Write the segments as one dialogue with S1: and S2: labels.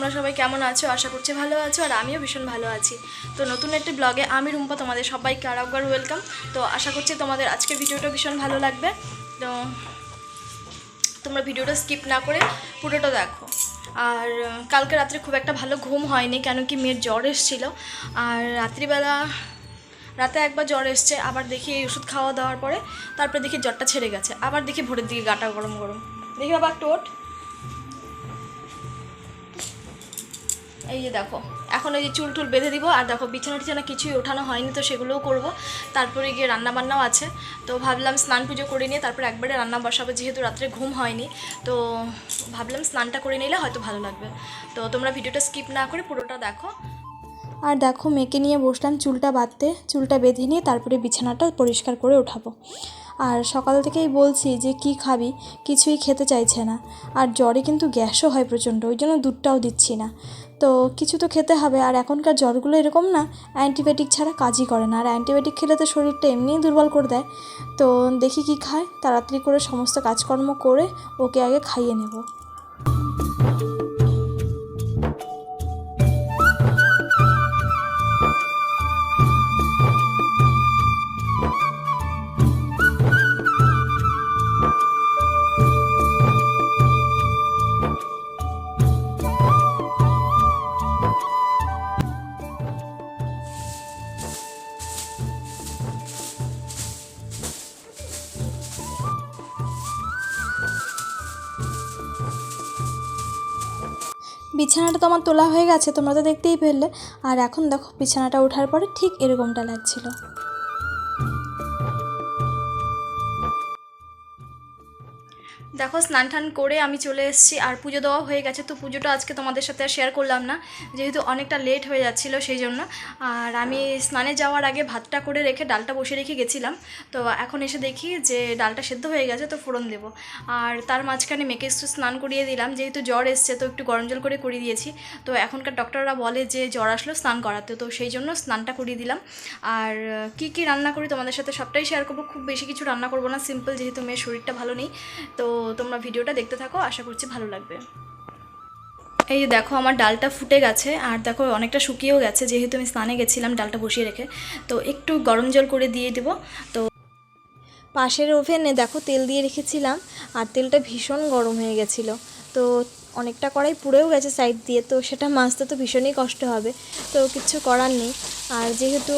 S1: তোমরা সবাই কেমন আছো? আশা করছি ভালো আছো, আর আমিও ভীষণ ভালো আছি। তো নতুন একটি ব্লগে আমি রুম্পা তোমাদের সবাইকে আরেকবার ওয়েলকাম। তো আশা করছি তোমাদের আজকের ভিডিওটা ভীষণ ভালো লাগবে। তো তোমরা ভিডিওটা স্কিপ না করে পুরোটা দেখো। আর কালকে রাত্রে খুব একটা ভালো ঘুম হয়নি, কেন কি মেয়ের জ্বর এসেছিলো। আর রাতে একবার জ্বর এসছে, আবার দেখি এই ওষুধ খাওয়া দাওয়ার পরে তারপরে দেখি জ্বরটা ছেড়ে গেছে, আবার দেখি ভোরের দিকে গাটা গরম গরম। দেখি বাবা একটু ওঠ। এই যে দেখো, এখন এই যে চুল টুল বেঁধে দিব, আর দেখো বিছানা টিছানা কিছুই ওঠানো হয়নি, তো সেগুলোও করব। তারপরে গিয়ে রান্নাবান্নাও আছে, তো ভাবলাম স্নান পুজো করে নিয়ে তারপরে একবারে রান্না বসাবো, যেহেতু রাত্রে ঘুম হয়নি। তো ভাবলাম স্নানটা করে নিলে হয়তো ভালো লাগবে। তো তোমরা ভিডিওটা স্কিপ না করে পুরোটা দেখো। আর দেখো মেয়েকে নিয়ে বসলাম চুলটা বাঁধতে, চুলটা বেঁধে নিয়ে তারপরে বিছানাটা পরিষ্কার করে ওঠাবো। আর সকাল থেকেই বলছি যে কি খাবি, কিছুই খেতে চাইছে না। আর জ্বরে কিন্তু গ্যাসও হয় প্রচণ্ড, ওই জন্য দুধটাও দিচ্ছি না। তো কিছু তো খেতে হবে, আর এখনকার জ্বরগুলো এরকম না, অ্যান্টিবায়োটিক ছাড়া কাজই করে না। আর অ্যান্টিবায়োটিক খেলে তো শরীরটা এমনিই দুর্বল করে দেয়। তো দেখি কি খায়, তাড়াতাড়ি করে সমস্ত কাজকর্ম করে ওকে আগে খাইয়ে নেব। বিছানাটা তো আমার তোলা হয়ে গেছে, তোমরা তো দেখতেই পেলে। আর এখন দেখো বিছানাটা ওঠার পরে ঠিক এরকমটা লাগছিল। দেখো স্নান টান করে আমি চলে এসেছি, আর পুজো দেওয়া হয়ে গেছে। তো পুজোটা আজকে তোমাদের সাথে আর শেয়ার করলাম না, যেহেতু অনেকটা লেট হয়ে যাচ্ছিলো সেই জন্য। আর আমি স্নানে যাওয়ার আগে ভাতটা করে রেখে ডালটা বসে রেখে গেছিলাম। তো এখন এসে দেখি যে ডালটা সেদ্ধ হয়ে গেছে, তো ফোড়ন দেবো। আর তার মাঝখানে মেয়েকে একটু স্নান করিয়ে দিলাম, যেহেতু জ্বর এসছে তো একটু গরম জল করে করিয়ে দিয়েছি। তো এখনকার ডক্টররা বলে যে জ্বর আসলেও স্নান করাতে, তো সেই জন্য স্নানটা করিয়ে দিলাম। আর কি রান্না করি তোমাদের সাথে সবটাই শেয়ার করবো, খুব বেশি কিছু রান্না করবো না, সিম্পল, যেহেতু মেয়ের শরীরটা ভালো নেই। তো তোমরা ভিডিওটা দেখতে থাকো, আশা করছি ভালো লাগবে। এই যে দেখো আমার ডালটা ফুটে গেছে, আর দেখো অনেকটা শুকিয়েও গেছে, যেহেতু আমি স্নানে গেছিলাম ডালটা বসিয়ে রেখে। তো একটু গরম জল করে দিয়ে দেবো। তো পাশের ওভেনে দেখো তেল দিয়ে রেখেছিলাম, আর তেলটা ভীষণ গরম হয়ে গেছিলো। তো অনেকটা কড়াই পুড়েও গেছে সাইড দিয়ে, তো সেটা মাজতে তো ভীষণই কষ্ট হবে, তো কিছু করার নেই। আর যেহেতু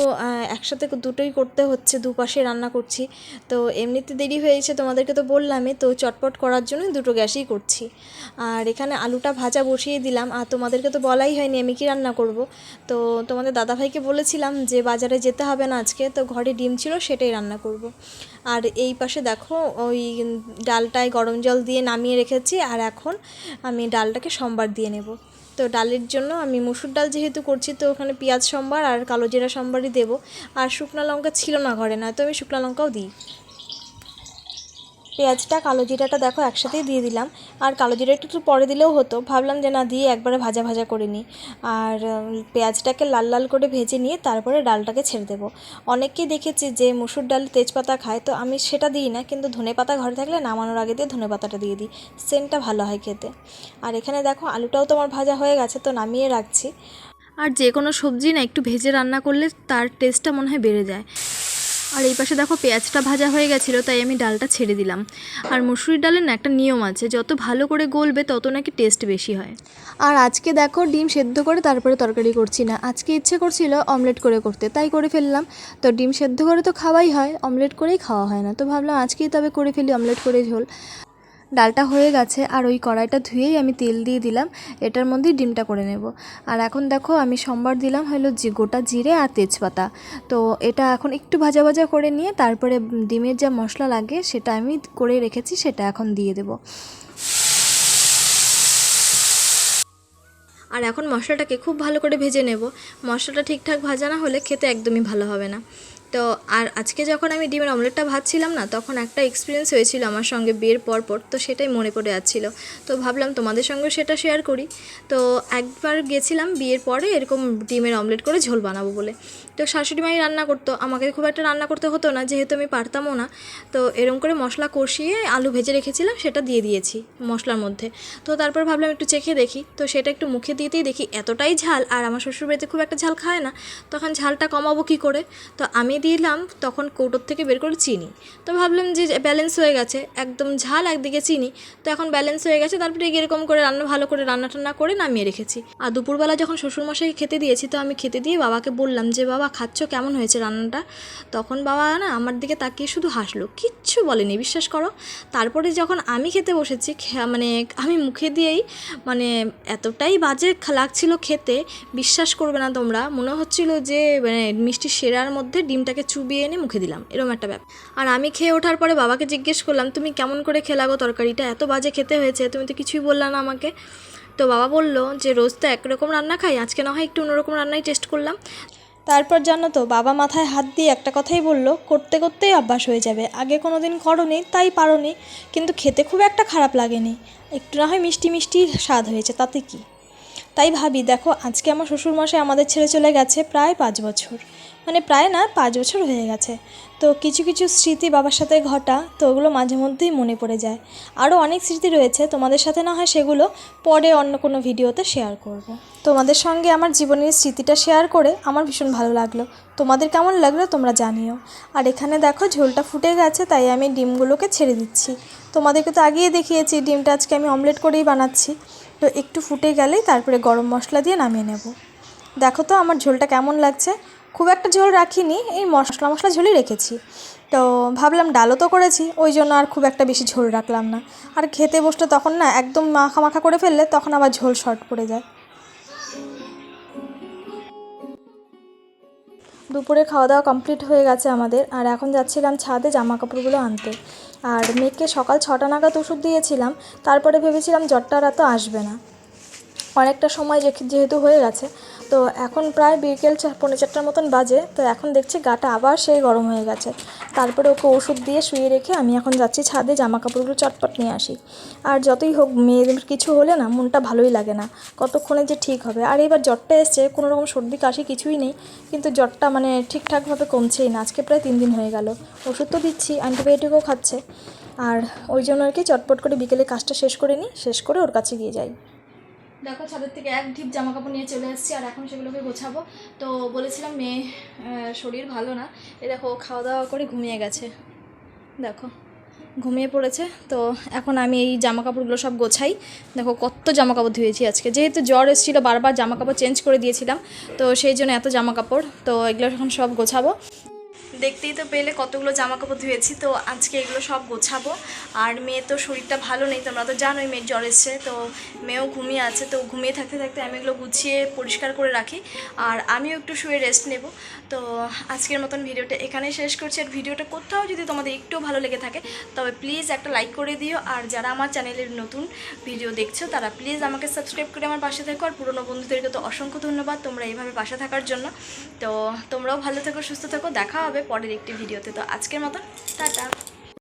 S1: একসাথে দুটোই করতে হচ্ছে, দুপাশে রান্না করছি, তো এমনিতে দেরি হয়েছে তোমাদেরকে তো বললামই, তো চটপট করার জন্য দুটো গ্যাসেই করছি। আর এখানে আলুটা ভাজা বসিয়ে দিলাম, আর তোমাদেরকে তো বলাই হয়নি আমি কি রান্না করব। তো তোমাদের দাদাভাইকে বলেছিলাম যে বাজারে যেতে হবে না আজকে, তো ঘরে ডিম ছিল সেটাই রান্না করব। আর এই পাশে দেখো ওই ডালটায় গরম জল দিয়ে নামিয়ে রেখেছি, আর এখন আমি ডালটাকে সম্বার দিয়ে নেব। তো ডালের জন্য আমি মুসুর ডাল যেহেতু করছি, তো ওখানে পেঁয়াজ সম্বার আর কালো জিরা সম্বারই দেবো। আর শুকনো লঙ্কা ছিল না ঘরে, না তো আমি শুকনো লঙ্কাও দিই। পেঁয়াজটা কালো জিরাটা দেখো একসাথেই দিয়ে দিলাম, আর কালো জিরা একটু পরে দিলেও হতো, ভাবলাম যে না দিয়ে একবারে ভাজা ভাজা করে নিই। আর পেঁয়াজটাকে লাল লাল করে ভেজে নিয়ে তারপরে ডালটাকে ছেড়ে দেবো। অনেককেই দেখেছি যে মুসুর ডালে তেজপাতা খায়, তো আমি সেটা দিই না, কিন্তু ধনেপাতা ঘরে থাকলে নামানোর আগে দিয়ে ধনেপাতাটা দিয়ে দিই, সেন্টটা ভালো হয় খেতে। আর এখানে দেখো আলুটাও তো আমার ভাজা হয়ে গেছে, তো নামিয়ে রাখছি। আর যে কোনো সবজি না একটু ভেজে রান্না করলে তার টেস্টটা মনে হয় বেড়ে যায়। আর এই পাশে দেখো পেঁয়াজটা ভাজা হয়ে গেছিলো, তাই আমি ডালটা ছেড়ে দিলাম। আর মুসুরির ডালের না একটা নিয়ম আছে, যত ভালো করে গলবে তত নাকি টেস্ট বেশি হয়। আর আজকে দেখো ডিম সেদ্ধ করে তারপরে তরকারি করছি না, আজকে ইচ্ছে করছিল অমলেট করে করতে, তাই করে ফেললাম। তো ডিম সেদ্ধ করে তো খাওয়াই হয়, অমলেট করেই খাওয়া হয় না, তো ভাবলাম আজকেই তবে করে ফেলি অমলেট করে ঝোল। ডালটা হয়ে গেছে, আর ওই কড়াইটা ধুয়েই আমি তেল দিয়ে দিলাম, এটার মধ্যেই ডিমটা করে নেব। আর এখন দেখো আমি সম্বার দিলাম হলো যে গোটা জিরে আর তেজপাতা। তো এটা এখন একটু ভাজা ভাজা করে নিয়ে তারপরে ডিমের যা মশলা লাগে সেটা আমি করে রেখেছি, সেটা এখন দিয়ে দেব। আর এখন মশলাটাকে খুব ভালো করে ভেজে নেব, মশলাটা ঠিকঠাক ভাজা না হলে খেতে একদমই ভালো হবে না। তো আর আজকে যখন আমি ডিমের অমলেটটা ভাজছিলাম না, তখন একটা এক্সপিরিয়েন্স হয়েছিল আমার সঙ্গে বিয়ের পর, তো সেটাই মনে পড়ে যাচ্ছিলো। তো ভাবলাম তোমাদের সঙ্গে সেটা শেয়ার করি। তো একবার গেছিলাম বিয়ের পরে এরকম ডিমের অমলেট করে ঝোল বানাবো বলে। তো শাশুড়ি মাই রান্না করতো, আমাকে খুব একটা রান্না করতে হতো না, যেহেতু আমি পারতামও না। তো এরকম করে মশলা কষিয়ে আলু ভেজে রেখেছিলাম, সেটা দিয়ে দিয়েছি মশলার মধ্যে। তো তারপর ভাবলাম একটু চেখে দেখি, তো সেটা একটু মুখে দিতেই দেখি এতটাই ঝাল, আর আমার শ্বশুরবাড়িতে খুব একটা ঝাল খায় না, তখন ঝালটা কমাবো কী করে। তো আমি দিলাম তখন কৌটোর থেকে বের করে চিনি। তো ভাবলাম যে ব্যালেন্স হয়ে গেছে, একদম ঝাল একদিকে চিনি, তো এখন ব্যালেন্স হয়ে গেছে। তারপরে এরকম করে ভালো করে রান্না করে নামিয়ে রেখেছি। আর দুপুরবেলা যখন শ্বশুরমশাইকে খেতে দিয়েছি, তো আমি খেতে দিয়ে বাবাকে বললাম যে বাবা খাচ্ছ, কেমন হয়েছে রান্নাটা। তখন বাবা না আমার দিকে তাকিয়ে শুধু হাসলো, কিচ্ছু বলেনি, বিশ্বাস করো। তারপরে যখন আমি খেতে বসেছি, মানে আমি মুখে দিয়েই মানে এতটাই বাজে লাগছিল খেতে, বিশ্বাস করবে না তোমরা, মনে হচ্ছিল যে মানে মিষ্টি সেরার মধ্যে ডিমটাকে চুবিয়ে এনে মুখে দিলাম, এরকম একটা ব্যাপার। আর আমি খেয়ে ওঠার পরে বাবাকে জিজ্ঞেস করলাম, তুমি কেমন করে খেলাগো তরকারিটা, এত বাজে খেতে হয়েছে, তুমি তো কিছুই বললা না আমাকে। তো বাবা বলল যে রোজ তো একরকম রান্না খাই, আজকে না হয় একটু অন্যরকম রান্নাই টেস্ট করলাম। তারপর জানো তো, বাবা মাথায় হাত দিয়ে একটা কথাই বলল, করতে করতেই অভ্যাস হয়ে যাবে, আগে কোনো দিন করোনি তাই পারোনি, কিন্তু খেতে খুব একটা খারাপ লাগেনি, একটু না হয় মিষ্টি মিষ্টি স্বাদ হয়েছে, তাতে কি। তাই ভাবি, দেখো আজকে আমার শ্বশুরমশাই আমাদের ছেড়ে চলে গেছে প্রায় 5 বছর, মানে প্রায় না 5 বছর হয়ে গেছে। তো কিছু কিছু স্মৃতি বাবার সাথে ঘটা, তো ওগুলো মাঝে মধ্যেই মনে পড়ে যায়। আরও অনেক স্মৃতি রয়েছে, তোমাদের সাথে না হয় সেগুলো পরে অন্য কোনো ভিডিওতে শেয়ার করব। তোমাদের সঙ্গে আমার জীবনের স্মৃতিটা শেয়ার করে আমার ভীষণ ভালো লাগলো। তোমাদের কেমন লাগলো তোমরা জানিও। আর এখানে দেখো ঝোলটা ফুটে গেছে, তাই আমি ডিমগুলোকে ছেড়ে দিচ্ছি। তোমাদেরকে তো আগেই দেখিয়েছি ডিমটা আজকে আমি অমলেট করেই বানাচ্ছি। তো একটু ফুটে গেলেই তারপরে গরম মশলা দিয়ে নামিয়ে নেব। দেখো তো আমার ঝোলটা কেমন লাগছে। খুব একটা ঝোল রাখিনি, এই মশলা ঝোলই রেখেছি। তো ভাবলাম ডালও তো করেছি, ওই জন্য আর খুব একটা বেশি ঝোল রাখলাম না। আর খেতে বসলে তখন না একদম মাখা মাখা করে ফেললে তখন আবার ঝোল শর্ট পড়ে যায়। দুপুরে খাওয়া দাওয়া কমপ্লিট হয়ে গেছে আমাদের, আর এখন যাচ্ছিলাম ছাদে জামা কাপড়গুলো আনতে। আর মেয়েকে সকাল 6টা নাগাদ ওষুধ দিয়েছিলাম, তারপরে ভেবেছিলাম জ্বরটা আর তো আসবে না, অনেকটা সময় যেহেতু হয়ে গেছে। তো এখন প্রায় বিকেল 3:45 মতন বাজে, তো এখন দেখছি গাটা আবার সেই গরম হয়ে গেছে। তারপরে ওকে ওষুধ দিয়ে শুয়ে রেখে আমি এখন যাচ্ছি ছাদে জামা কাপড়গুলো চটপট নিয়ে আসি। আর যতই হোক মেয়েদের কিছু হলে না মনটা ভালোই লাগে না, কতক্ষণে যে ঠিক হবে। আর এবার জ্বরটা এসছে, কোনো রকম সর্দি কাশি কিছুই নেই, কিন্তু জ্বরটা মানে ঠিকঠাকভাবে কমছেই না। আজকে প্রায় 3 দিন হয়ে গেল, ওষুধ তো দিচ্ছি, অ্যান্টিবায়োটিকও খাচ্ছে। আর ওই জন্য আর কি চটপট করে বিকেলে কাজটা শেষ করে নিই, শেষ করে ওর কাছে গিয়ে যাই। দেখো ছাদের থেকে এক ঢিপ জামা কাপড় নিয়ে চলে এসেছি, আর এখন সেগুলোকে গোছাবো। তো বলেছিলাম মেয়ে শরীর ভালো না, এ দেখো খাওয়া দাওয়া করে ঘুমিয়ে গেছে, দেখো ঘুমিয়ে পড়েছে। তো এখন আমি এই জামা কাপড়গুলো সব গোছাই। দেখো কত জামা কাপড় ধুয়েছি আজকে, যেহেতু জ্বর এসেছিলো বারবার জামা কাপড় চেঞ্জ করে দিয়েছিলাম, তো সেই জন্য এত জামা কাপড়। তো এগুলো এখন সব গোছাবো। দেখতেই তো পেলে কতগুলো জামা কাপড় ধুয়েছি, তো আজকে এগুলো সব গোছাবো। আর মেয়ে তো শরীরটা ভালো নেই, তোমরা তো জানোই মেয়ের জ্বর এসছে, তো মেয়েও ঘুমিয়ে আছে। তো ঘুমিয়ে থাকতে থাকতে আমি এগুলো গুছিয়ে পরিষ্কার করে রাখি, আর আমিও একটু শুয়ে রেস্ট নেব। তো আজকের মতন ভিডিওটা এখানেই শেষ করছি। আর ভিডিওটা কোথাও যদি তোমাদের একটু ভালো লেগে থাকে তবে প্লিজ একটা লাইক করে দিও। আর যারা আমার চ্যানেলের নতুন ভিডিও দেখছো তারা প্লিজ আমাকে সাবস্ক্রাইব করে আমার পাশে থেকো। আর পুরনো বন্ধুদেরকে তো অসংখ্য ধন্যবাদ তোমরা এইভাবে পাশে থাকার জন্য। তো তোমরাও ভালো থেকো, সুস্থ থেকো, দেখা হবে পরের একটি ভিডিওতে। তো আজকের মতন টাটা।